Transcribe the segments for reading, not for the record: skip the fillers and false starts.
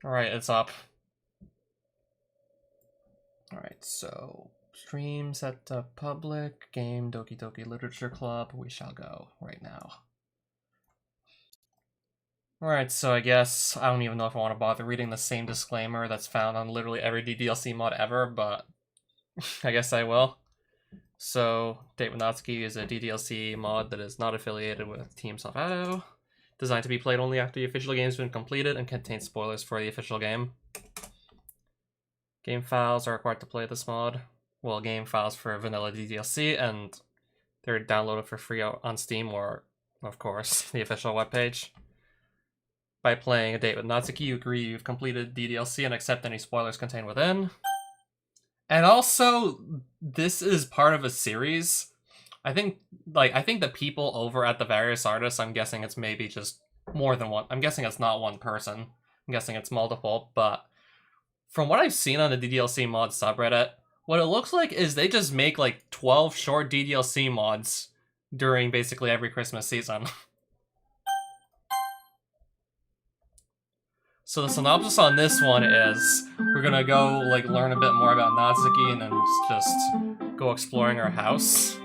Alright, it's up. Alright, so stream set to public, game Doki Doki Literature Club. We shall go right now. Alright, so I guess I don't even know if I want to bother reading the same disclaimer that's found on literally every DDLC mod ever, but I guess I will. So, Date with Natsuki is a DDLC mod that is not affiliated with Team Salvato, designed to be played only after the official game has been completed and contains spoilers for the official game. Game files are required to play this mod. Well, game files for vanilla DDLC, and they're downloaded for free on Steam or, of course, the official webpage. By playing A Date with Natsuki, you agree you've completed DDLC and accept any spoilers contained within. And also, this is part of a series. I think the people over at TheVariousArtists, I'm guessing it's maybe just more than one. I'm guessing it's not one person. I'm guessing it's multiple, but from what I've seen on the DDLC mod subreddit, what it looks like is they just make like 12 short DDLC mods during basically every Christmas season. So the synopsis on this one is, we're gonna go like learn a bit more about Natsuki and then just go exploring her house.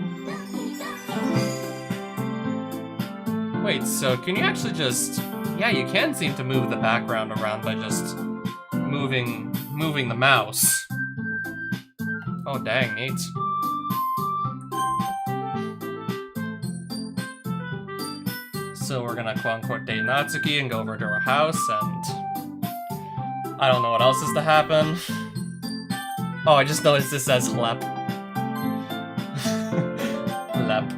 Wait, so can you actually just... Yeah, you can seem to move the background around by just moving the mouse. Oh dang, neat. So we're gonna quote-unquote date Natsuki and go over to her house, and I don't know what else is to happen. Oh, I just noticed this says Hlep. Hlep.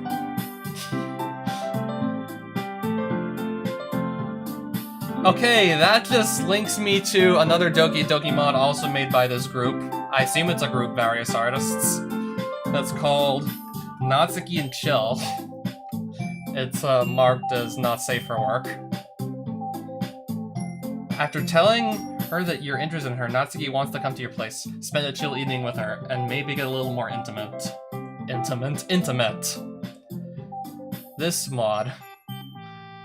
Okay, that just links me to another Doki Doki mod also made by this group. I assume it's a group, Various Artists. That's called Natsuki and Chill. It's marked as not safe for work. After telling her that you're interested in her, Natsuki wants to come to your place, spend a chill evening with her, and maybe get a little more intimate. Intimate. This mod,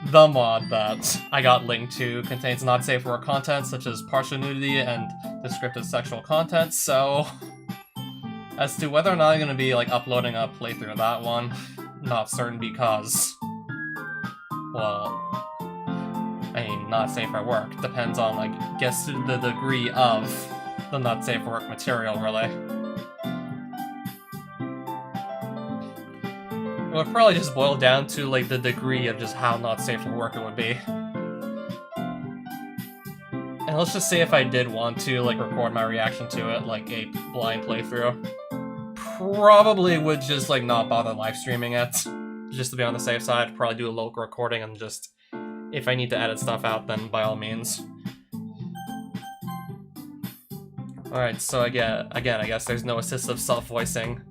the mod that I got linked to, contains not safe for work content such as partial nudity and descriptive sexual content, so as to whether or not I'm going to be like uploading a playthrough of that one, not certain because, well, I mean, not safe for work. Depends on, like, guess the degree of the not safe for work material, really. It would probably just boil down to, like, the degree of just how not safe for work it would be. And let's just say if I did want to, like, record my reaction to it, like a blind playthrough, probably would just, like, not bother live streaming it, just to be on the safe side. Probably do a local recording and just, if I need to edit stuff out, then by all means. Alright, so again, I guess there's no assistive self-voicing.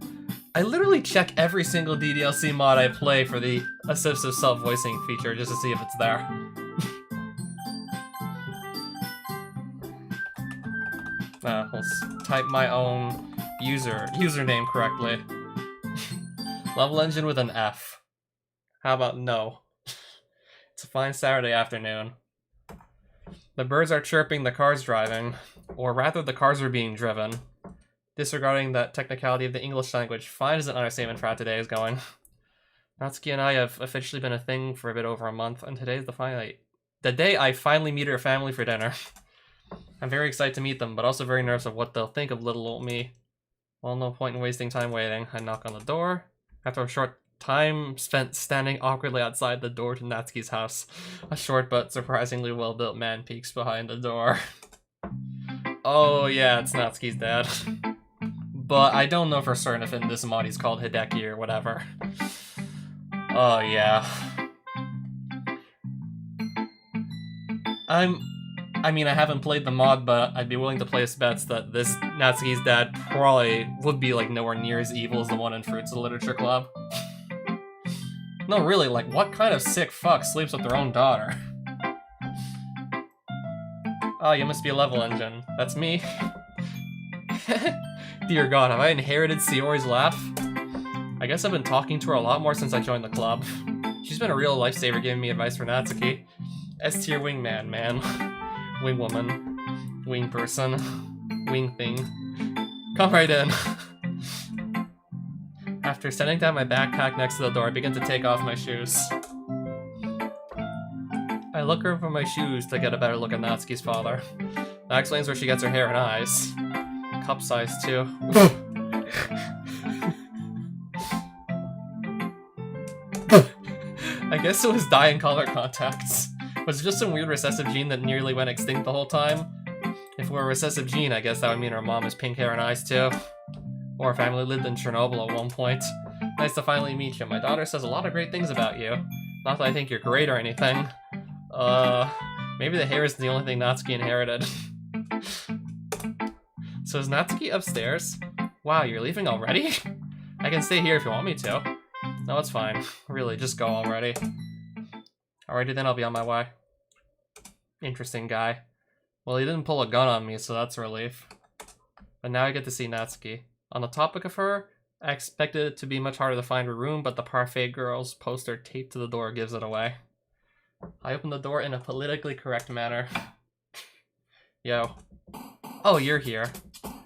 I literally check every single DDLC mod I play for the assistive self-voicing feature just to see if it's there. Let's type my own username correctly. Level engine with an F. How about no? It's a fine Saturday afternoon. The birds are chirping, the car's driving. Or rather, the cars are being driven. Disregarding that technicality of the English language, fine as an understatement for how today is going. Natsuki and I have officially been a thing for a bit over a month, and today is the day I finally meet her family for dinner. I'm very excited to meet them, but also very nervous of what they'll think of little old me. Well, no point in wasting time waiting. I knock on the door. After a short time spent standing awkwardly outside the door to Natsuki's house, a short but surprisingly well-built man peeks behind the door. Oh yeah, it's Natsuki's dad. But I don't know for certain if in this mod he's called Hideki or whatever. Oh yeah. I mean, I haven't played the mod, but I'd be willing to place bets that this Natsuki's dad probably would be, like, nowhere near as evil as the one in Fruits of the Literature Club. No, really, like, what kind of sick fuck sleeps with their own daughter? Oh, you must be a level engine. That's me. Dear God, have I inherited Sayori's laugh? I guess I've been talking to her a lot more since I joined the club. She's been a real lifesaver giving me advice for Natsuki. S-tier wingman, man. Wingwoman. Wing person. Wing thing. Come right in. After setting down my backpack next to the door, I begin to take off my shoes. I look over my shoes to get a better look at Natsuki's father. That explains where she gets her hair and eyes. Cup size, too. I guess it was dye and color contacts. Was it just some weird recessive gene that nearly went extinct the whole time? If we're a recessive gene, I guess that would mean our mom has pink hair and eyes, too. Or our family lived in Chernobyl at one point. Nice to finally meet you. My daughter says a lot of great things about you. Not that I think you're great or anything. Maybe the hair isn't the only thing Natsuki inherited. So is Natsuki upstairs? Wow, you're leaving already? I can stay here if you want me to. No, it's fine. Really, just go already. Alrighty then, I'll be on my way. Interesting guy. Well, he didn't pull a gun on me, so that's a relief. But now I get to see Natsuki. On the topic of her, I expected it to be much harder to find her room, but the Parfait Girls poster taped to the door gives it away. I open the door in a politically correct manner. Yo. Oh, you're here.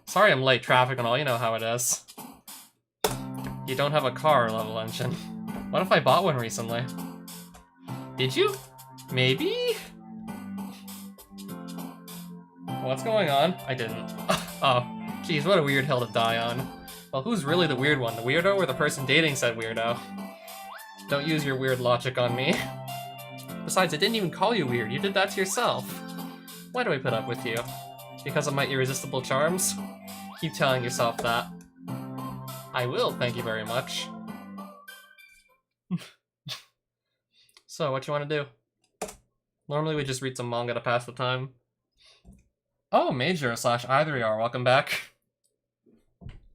Sorry I'm late, traffic and all, you know how it is. You don't have a car, Level Engine. What if I bought one recently? Did you? Maybe? What's going on? I didn't. Oh, geez, what a weird hill to die on. Well, who's really the weird one? The weirdo or the person dating said weirdo? Don't use your weird logic on me. Besides, I didn't even call you weird. You did that to yourself. Why do I put up with you? Because of my irresistible charms? Keep telling yourself that. I will, thank you very much. So, what you want to do? Normally we just read some manga to pass the time. Oh, Major / Either welcome back.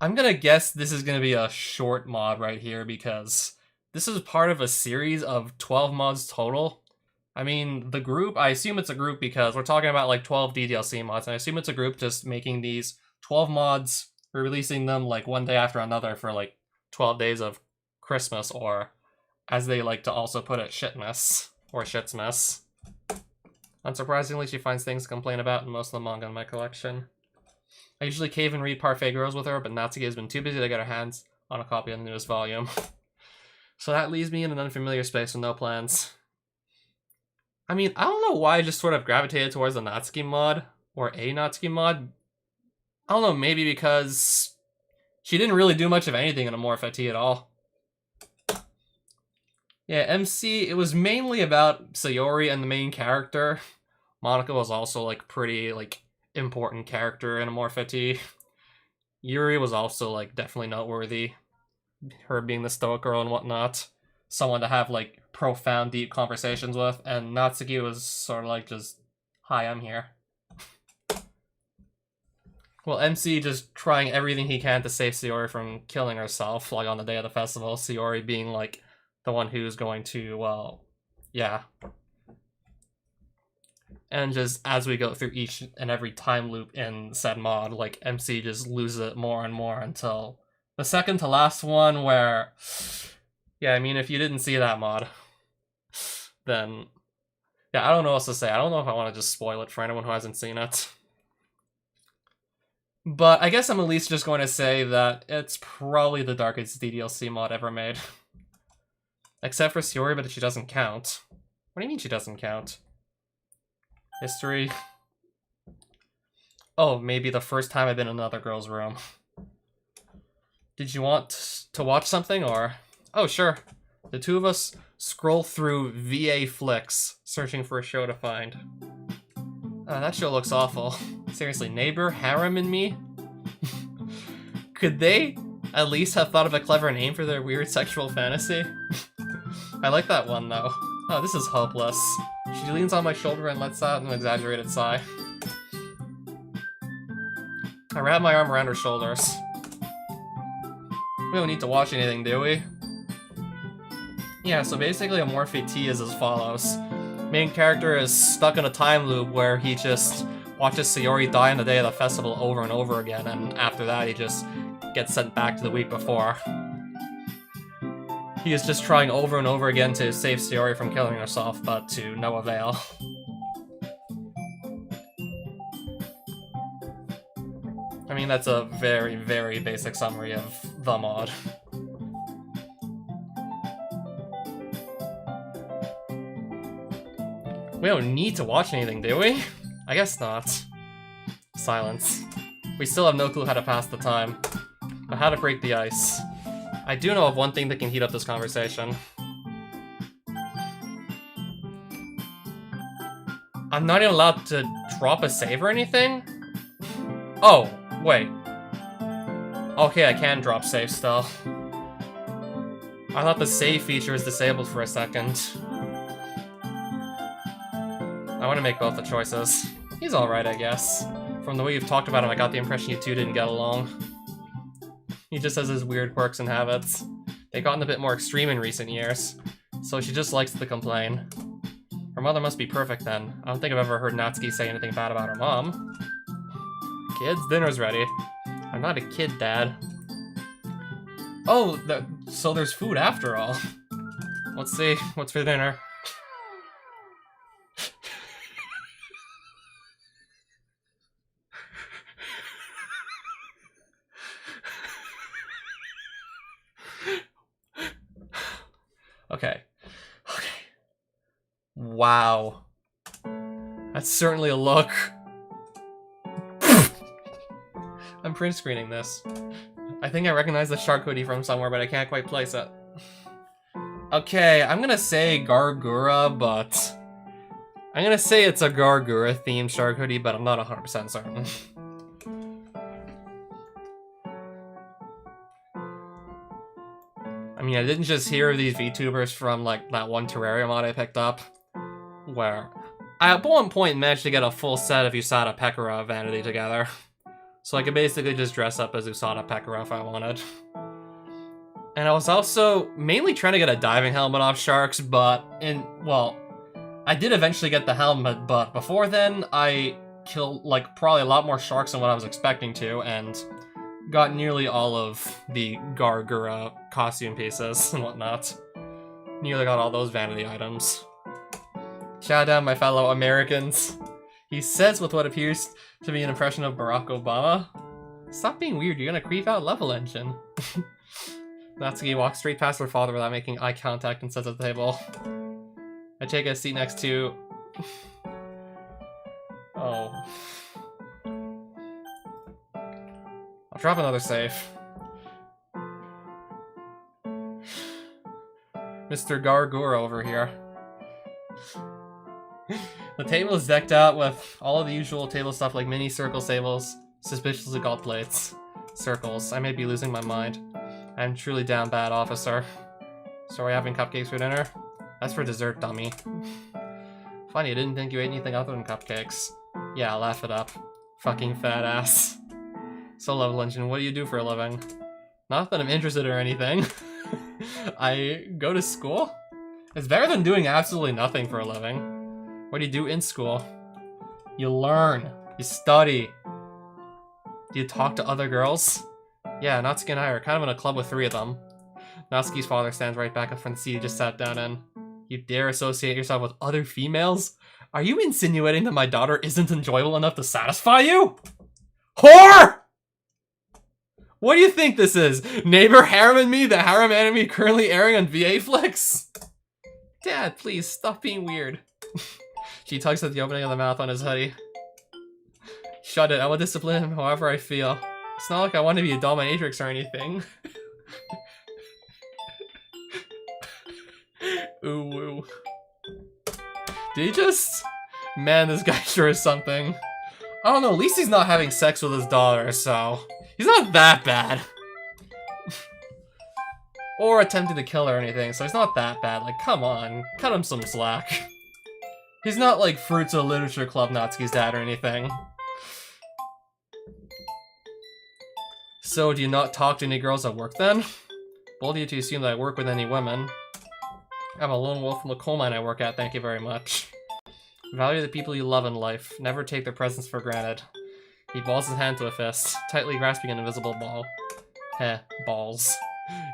I'm gonna guess this is gonna be a short mod right here because this is part of a series of 12 mods total. I mean, the group, I assume it's a group because we're talking about like 12 DDLC mods, and I assume it's a group just making these 12 mods, releasing them like one day after another for like 12 days of Christmas, or as they like to also put it, shitmas, or shitsmas. Unsurprisingly, she finds things to complain about in most of the manga in my collection. I usually cave and read Parfait Girls with her, but Natsuki has been too busy to get her hands on a copy of the newest volume. So that leaves me in an unfamiliar space with no plans. I mean, I don't know why I just sort of gravitated towards the Natsuki mod, or a Natsuki mod. I don't know, maybe because she didn't really do much of anything in Amor Fati at all. Yeah, MC, it was mainly about Sayori and the main character. Monica was also, like, pretty, like, important character in Amor Fati. Yuri was also, like, definitely noteworthy. Her being the stoic girl and whatnot. Someone to have, like, profound, deep conversations with. And Natsuki was sort of like just, hi, I'm here. Well, MC just trying everything he can to save Sayori from killing herself, like, on the day of the festival. Sayori being, like, the one who's going to, well, yeah. And just as we go through each and every time loop in said mod, like, MC just loses it more and more until the second to last one where, yeah, I mean, if you didn't see that mod, then, yeah, I don't know what else to say. I don't know if I want to just spoil it for anyone who hasn't seen it. But I guess I'm at least just going to say that it's probably the darkest DDLC mod ever made. Except for Sayori, but she doesn't count. What do you mean she doesn't count? History. Oh, maybe the first time I've been in another girl's room. Did you want to watch something, or? Oh, sure. The two of us scroll through VA Flicks, searching for a show to find. That show looks awful. Seriously, Neighbor, Harem, and Me? Could they at least have thought of a clever name for their weird sexual fantasy? I like that one, though. Oh, this is hopeless. She leans on my shoulder and lets out an exaggerated sigh. I wrap my arm around her shoulders. We don't need to watch anything, do we? Yeah, so basically Amor Fati is as follows. Main character is stuck in a time loop where he just watches Sayori die on the day of the festival over and over again, and after that he just gets sent back to the week before. He is just trying over and over again to save Sayori from killing herself, but to no avail. I mean, that's a very, very basic summary of the mod. We don't need to watch anything, do we? I guess not. Silence. We still have no clue how to pass the time. But how to break the ice. I do know of one thing that can heat up this conversation. I'm not even allowed to drop a save or anything? Oh, wait. Okay, I can drop save still. I thought the save feature is disabled for a second. I want to make both the choices. He's alright, I guess. From the way you've talked about him, I got the impression you two didn't get along. He just has his weird quirks and habits. They've gotten a bit more extreme in recent years, so she just likes to complain. Her mother must be perfect then. I don't think I've ever heard Natsuki say anything bad about her mom. Kids, dinner's ready. I'm not a kid, Dad. Oh, so there's food after all. Let's see, what's for dinner? Okay. Okay. Wow. That's certainly a look. I'm print screening this. I think I recognize the shark hoodie from somewhere, but I can't quite place it. Okay, I'm gonna say Gargura, but... I'm gonna say it's a Gargura-themed shark hoodie, but I'm not 100% certain. I mean, I didn't just hear these VTubers from, like, that one Terraria mod I picked up, where I at one point managed to get a full set of Usada Pekora vanity together. So I could basically just dress up as Usada Pekora if I wanted. And I was also mainly trying to get a diving helmet off sharks, but well, I did eventually get the helmet, but before then, I killed, like, probably a lot more sharks than what I was expecting to, and got nearly all of the Gargura costume pieces and whatnot. Nearly got all those vanity items. Shout out my fellow Americans. He says with what appears to be an impression of Barack Obama. Stop being weird, you're gonna creep out Level Engine. Natsuki walks straight past her father without making eye contact and sits at the table. I take a seat next to... Oh. I'll drop another save. Mr. Gargura over here. The table is decked out with all of the usual table stuff like mini circle tables, suspiciously gold plates. Circles. I may be losing my mind. I'm truly damn bad, officer. So are we having cupcakes for dinner? That's for dessert, dummy. Funny, I didn't think you ate anything other than cupcakes. Yeah, laugh it up. Fucking fat ass. So, Level Engine, what do you do for a living? Not that I'm interested or anything. I go to school? It's better than doing absolutely nothing for a living. What do you do in school? You learn. You study. Do you talk to other girls? Yeah, Natsuki and I are kind of in a club with 3 of them. Natsuki's father stands right back up from the seat he just sat down in. You dare associate yourself with other females? Are you insinuating that my daughter isn't enjoyable enough to satisfy you? Whore! What do you think this is? Neighbor Harem and Me, the harem anime currently airing on VA Flicks? Dad, please, stop being weird. She tugs at the opening of the mouth on his hoodie. Shut it, I will discipline him however I feel. It's not like I want to be a dominatrix or anything. Ooh, woo. Did he just... Man, this guy sure is something. I don't know, at least he's not having sex with his daughter, so... He's not that bad. Or attempting to kill her or anything, so he's not that bad. Like, come on. Cut him some slack. He's not like Fruits of Literature Club Natsuki's dad or anything. So, do you not talk to any girls at work then? Bold of you to assume that I work with any women. I'm a lone wolf from the coal mine I work at, thank you very much. Value the people you love in life. Never take their presence for granted. He balls his hand to a fist, tightly grasping an invisible ball. Heh, balls.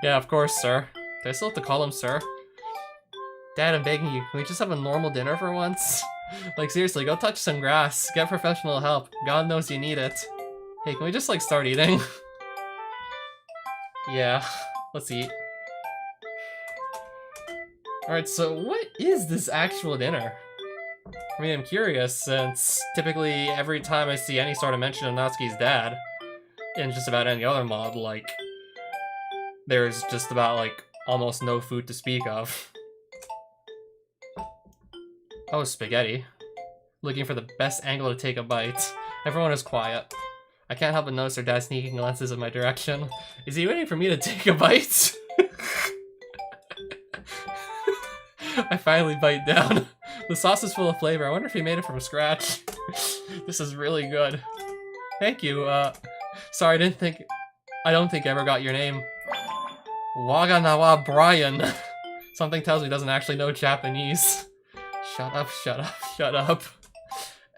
Yeah, of course, sir. Do I still have to call him sir? Dad, I'm begging you, can we just have a normal dinner for once? Like, seriously, go touch some grass. Get professional help. God knows you need it. Hey, can we just, like, start eating? Yeah, let's eat. Alright, so what is this actual dinner? I mean, I'm curious, since typically every time I see any sort of mention of Natsuki's dad, in just about any other mod, like, there's just about, like, almost no food to speak of. Oh, spaghetti. Looking for the best angle to take a bite. Everyone is quiet. I can't help but notice their dad sneaking glances in my direction. Is he waiting for me to take a bite? I finally bite down. The sauce is full of flavor. I wonder if he made it from scratch. This is really good. Thank you. Sorry, I don't think I ever got your name. Waganawa Brian. Something tells me he doesn't actually know Japanese. Shut up, shut up, shut up.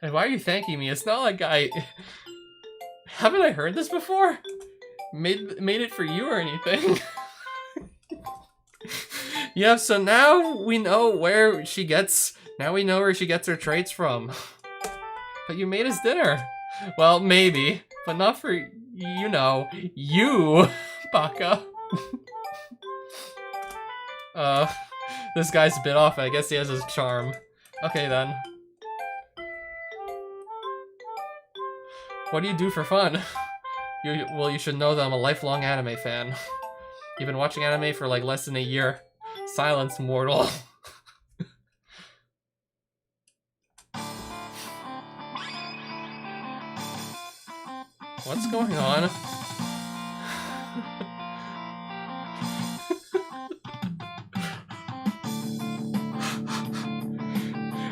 And why are you thanking me? It's not like haven't I heard this before? Made it for you or anything? Yeah, so now we know where she gets her traits from. But you made us dinner. Well, maybe, but not for, you know, you, Baka. This guy's a bit off. I guess he has his charm. Okay, then. What do you do for fun? Well, you should know that I'm a lifelong anime fan. You've been watching anime for like less than a year. Silence, mortal. What's going on?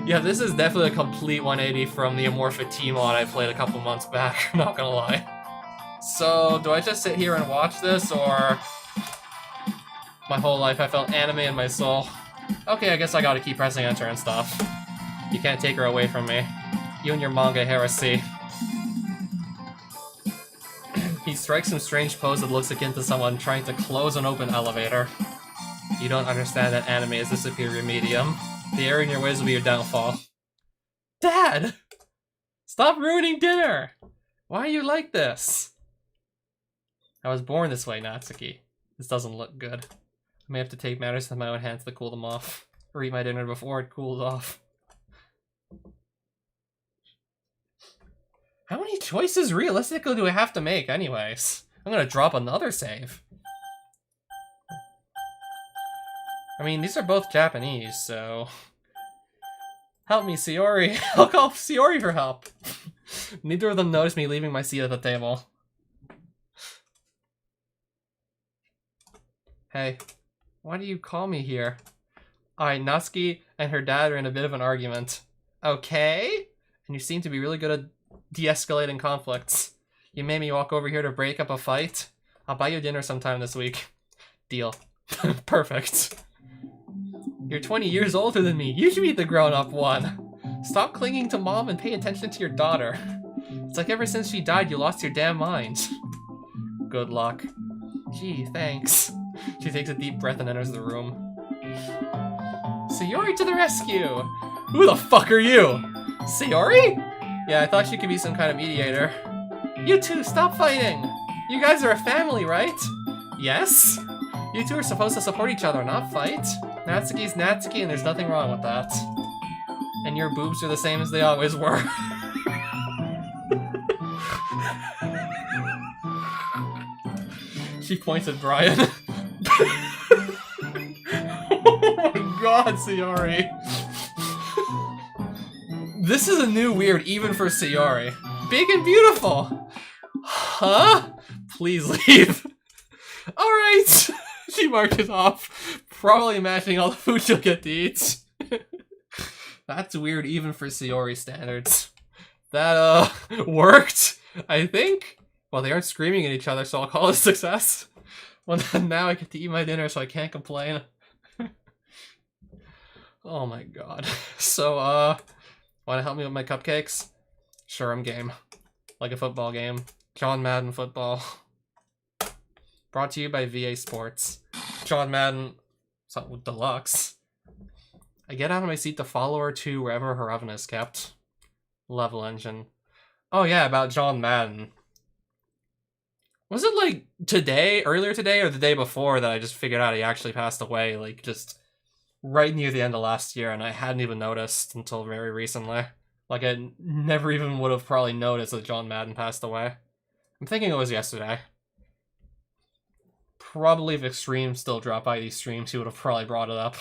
Yeah, this is definitely a complete 180 from the Amorphic T mod I played a couple months back, I'm not gonna lie. So, do I just sit here and watch this, or... My whole life I felt anime in my soul. Okay, I guess I gotta keep pressing enter and stuff. You can't take her away from me. You and your manga heresy. He strikes some strange pose that looks akin to someone trying to close an open elevator. You don't understand that anime is the superior medium. The error in your ways will be your downfall. Dad! Stop ruining dinner! Why are you like this? I was born this way, Natsuki. This doesn't look good. I may have to take matters into my own hands to cool them off. Or eat my dinner before it cools off. How many choices realistically do I have to make anyways? I'm gonna drop another save. I mean, these are both Japanese, so... Help me, Sayori. I'll call Sayori for help. Neither of them noticed me leaving my seat at the table. Hey, why do you call me here? Alright, Natsuki and her dad are in a bit of an argument. Okay? And you seem to be really good at de-escalating conflicts. You made me walk over here to break up a fight. I'll buy you dinner sometime this week. Deal. Perfect. You're 20 years older than me. You should be the grown-up one. Stop clinging to mom and pay attention to your daughter. It's like ever since she died, you lost your damn mind. Good luck. Gee, thanks. She takes a deep breath and enters the room. Sayori to the rescue! Who the fuck are you? Sayori? Yeah, I thought she could be some kind of mediator. You two, stop fighting! You guys are a family, right? Yes? You two are supposed to support each other, not fight. Natsuki's Natsuki and there's nothing wrong with that. And your boobs are the same as they always were. She points at Brian. Oh my god, Sayori. This is a new weird even for Sayori. Big and beautiful. Huh? Please leave. Alright. She marches off, probably imagining all the food she'll get to eat. That's weird even for Sayori standards. That, worked, I think? Well, they aren't screaming at each other, so I'll call it a success. Well, now I get to eat my dinner, so I can't complain. Oh my god. So, wanna help me with my cupcakes? Sure, I'm game. Like a football game. John Madden football. Brought to you by VA Sports. John Madden Deluxe. I get out of my seat to follow her to wherever her oven is kept. Level engine. Oh yeah, about John Madden. Was it like earlier today, or the day before that I just figured out he actually passed away, like just right near the end of last year, and I hadn't even noticed until very recently. Like I never even would have probably noticed that John Madden passed away. I'm thinking it was yesterday. Probably if Extreme still dropped by these streams, he would have probably brought it up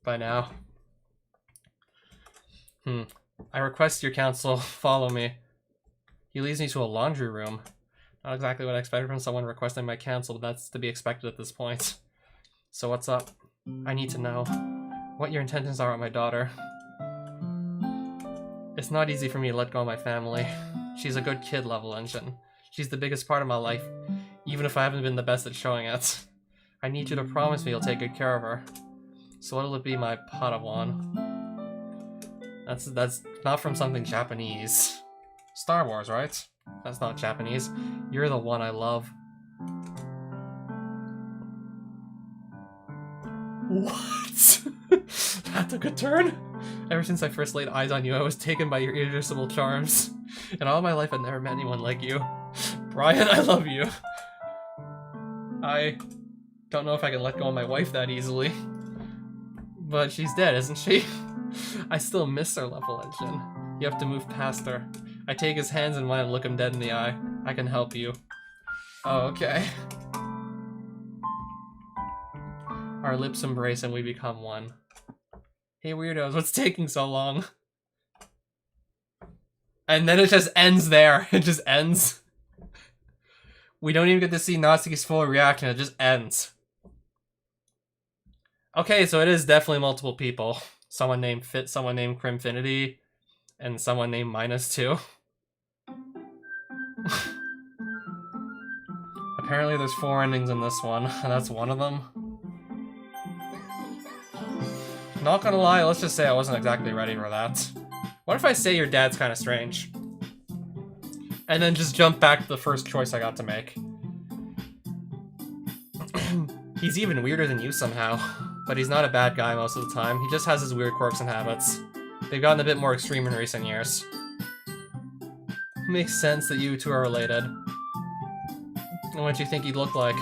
by now. I request your counsel. Follow me. He leads me to a laundry room. Not exactly what I expected from someone requesting my counsel, but that's to be expected at this point. So what's up? I need to know what your intentions are with my daughter. It's not easy for me to let go of my family. She's a good kid, Level Engine. She's the biggest part of my life, even if I haven't been the best at showing it. I need you to promise me you'll take good care of her. So what'll it be, my Padawan? That's not from something Japanese. Star Wars, right? That's not Japanese. You're the one I love. What? That took a turn? Ever since I first laid eyes on you, I was taken by your irresistible charms. In all my life, I've never met anyone like you. Brian, I love you. I don't know if I can let go of my wife that easily. But she's dead, isn't she? I still miss her, Level Engine. You have to move past her. I take his hands in mine and look him dead in the eye. I can help you. Oh, okay. Our lips embrace and we become one. Hey weirdos, what's taking so long? And then it just ends there. It just ends. We don't even get to see Natsuki's full reaction, it just ends. Okay, so it is definitely multiple people. Someone named Fit, someone named Crimfinity, and someone named -2. Apparently there's 4 endings in this one, and that's one of them. Not gonna lie, let's just say I wasn't exactly ready for that. What if I say your dad's kind of strange? And then just jump back to the first choice I got to make. He's even weirder than you somehow, but he's not a bad guy most of the time. He just has his weird quirks and habits. They've gotten a bit more extreme in recent years. Makes sense that you two are related. And what do you think he'd look like?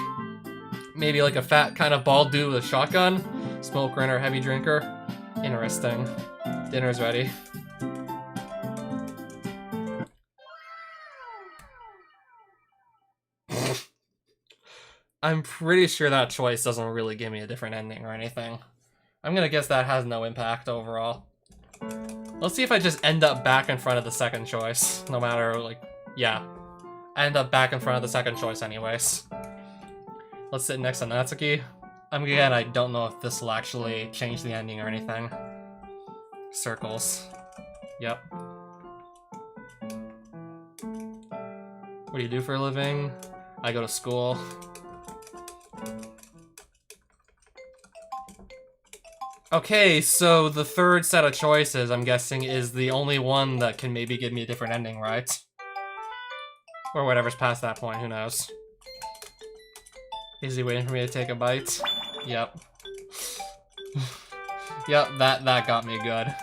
Maybe like a fat kind of bald dude with a shotgun? Smoker and heavy drinker? Interesting. Dinner's ready. I'm pretty sure that choice doesn't really give me a different ending or anything. I'm gonna guess that has no impact overall. Let's see if I just end up back in front of the second choice. No matter, like, yeah. I end up back in front of the second choice anyways. Let's sit next to Natsuki. Again, I don't know if this will actually change the ending or anything. Circles. Yep. What do you do for a living? I go to school. Okay, so the third set of choices, I'm guessing, is the only one that can maybe give me a different ending, right? Or whatever's past that point, who knows. Is he waiting for me to take a bite? Yep. Yep, that got me good.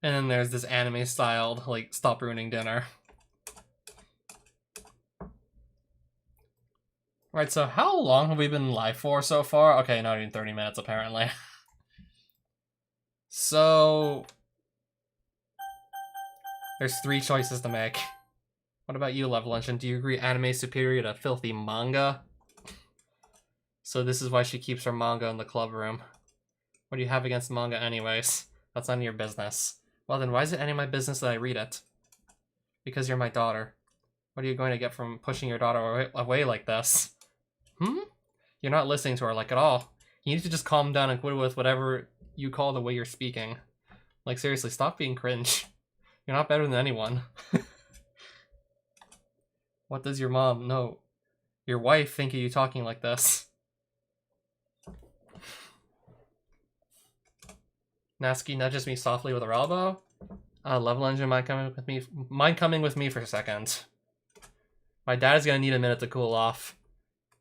And then there's this anime-styled, like, stop ruining dinner. Right, so how long have we been live for so far? Okay, not even 30 minutes, apparently. So... there's 3 choices to make. What about you, Level Engine? Do you agree anime is superior to filthy manga? So this is why she keeps her manga in the club room. What do you have against manga anyways? That's none of your business. Well then, why is it any of my business that I read it? Because you're my daughter. What are you going to get from pushing your daughter away like this? You're not listening to her, like, at all. You need to just calm down and quit with whatever you call the way you're speaking. Like, seriously, stop being cringe. You're not better than anyone. What does your mom, no, your wife think of you talking like this? Natsuki nudges me softly with her elbow. Level engine, mind coming with me? Mind coming with me for a second. My dad is gonna need a minute to cool off.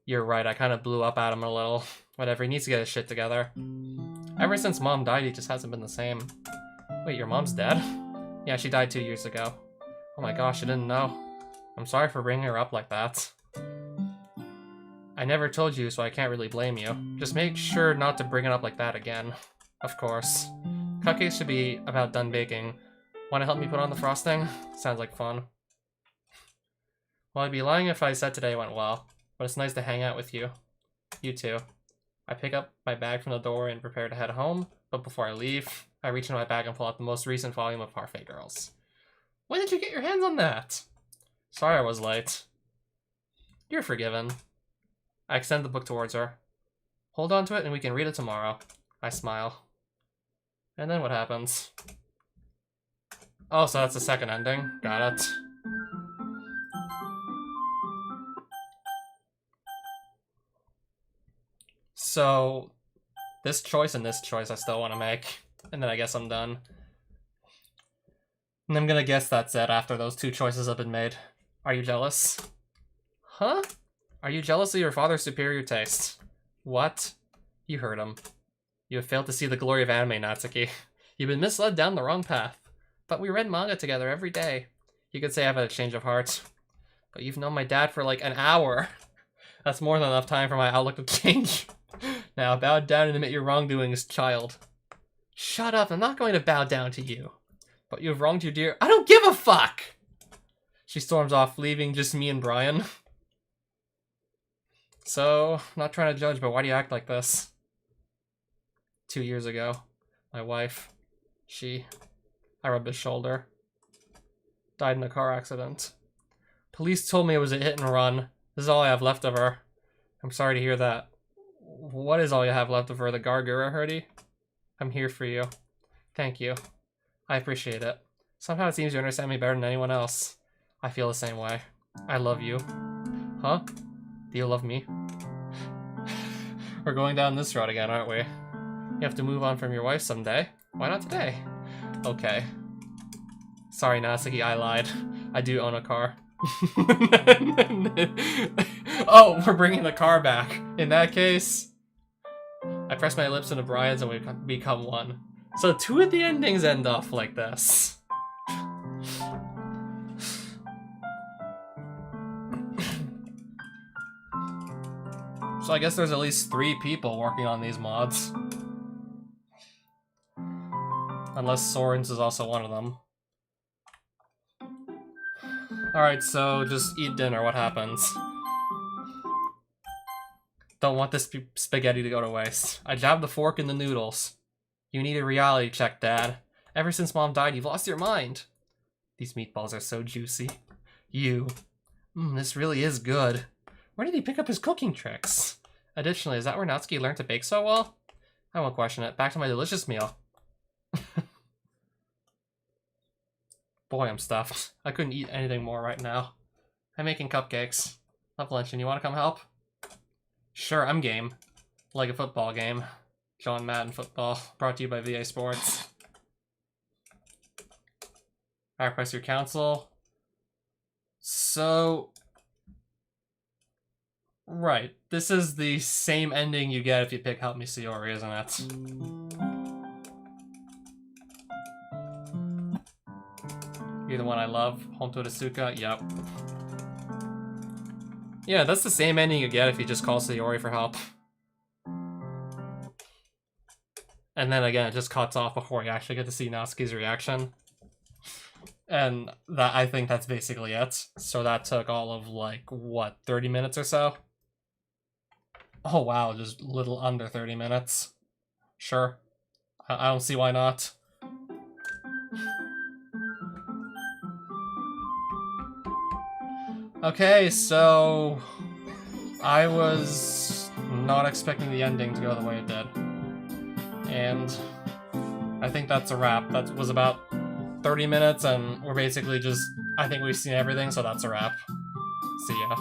You're right, I kind of blew up at him a little. Whatever, he needs to get his shit together. Ever since Mom died, he just hasn't been the same. Wait, your mom's dead? Yeah, she died 2 years ago. Oh my gosh, I didn't know. I'm sorry for bringing her up like that. I never told you, so I can't really blame you. Just make sure not to bring it up like that again. Of course. Cupcakes should be about done baking. Want to help me put on the frosting? Sounds like fun. Well, I'd be lying if I said today went well, but it's nice to hang out with you. You too. I pick up my bag from the door and prepare to head home, but before I leave, I reach into my bag and pull out the most recent volume of Parfait Girls. When did you get your hands on that? Sorry I was late. You're forgiven. I extend the book towards her. Hold on to it and we can read it tomorrow. I smile. And then what happens? Oh, so that's the second ending. Got it. So, this choice and this choice I still want to make. And then I guess I'm done. And I'm gonna guess that's it after those two choices have been made. Are you jealous? Huh? Are you jealous of your father's superior taste? What? You heard him. You have failed to see the glory of anime, Natsuki. You've been misled down the wrong path. But we read manga together every day. You could say I've had a change of heart. But you've known my dad for like an hour. That's more than enough time for my outlook to change. Now, bow down and admit your wrongdoings, child. Shut up, I'm not going to bow down to you. But you have wronged your dear— I don't give a fuck! She storms off, leaving just me and Brian. So, I'm not trying to judge, but why do you act like this? 2 years ago, my wife, I rubbed his shoulder. Died in a car accident. Police told me it was a hit and run. This is all I have left of her. I'm sorry to hear that. What is all you have left of her, the Gargura Hurdy? I'm here for you. Thank you. I appreciate it. Somehow it seems you understand me better than anyone else. I feel the same way. I love you. Huh? Do you love me? We're going down this road again, aren't we? You have to move on from your wife someday. Why not today? Okay. Sorry, Natsuki, I lied. I do own a car. Oh, we're bringing the car back. In that case, I press my lips into Brian's and we become one. So 2 of the endings end off like this. So I guess there's at least 3 people working on these mods. Unless Soren's is also one of them. Alright, so just eat dinner, what happens? Don't want this spaghetti to go to waste. I jabbed the fork in the noodles. You need a reality check, Dad. Ever since Mom died, you've lost your mind. These meatballs are so juicy. This really is good. Where did he pick up his cooking tricks? Additionally, is that where Natsuki learned to bake so well? I won't question it. Back to my delicious meal. Boy, I'm stuffed. I couldn't eat anything more right now. I'm making cupcakes. Love luncheon. You want to come help? Sure, I'm game. Like a football game. John Madden football. Brought to you by VA Sports. I request your counsel. So... Right. This is the same ending you get if you pick Help Me Sayori, isn't it? You're the one I love. Home to Asuka? Yep. Yeah, that's the same ending you get if you just call Sayori for help. And then again, it just cuts off before you actually get to see Natsuki's reaction. And that, I think that's basically it. So that took all of, like, what, 30 minutes or so? Oh wow, just a little under 30 minutes. Sure. I don't see why not. Okay, so... I was not expecting the ending to go the way it did. And I think that's a wrap. That was about 30 minutes, and we're basically just... I think we've seen everything, so that's a wrap. See ya.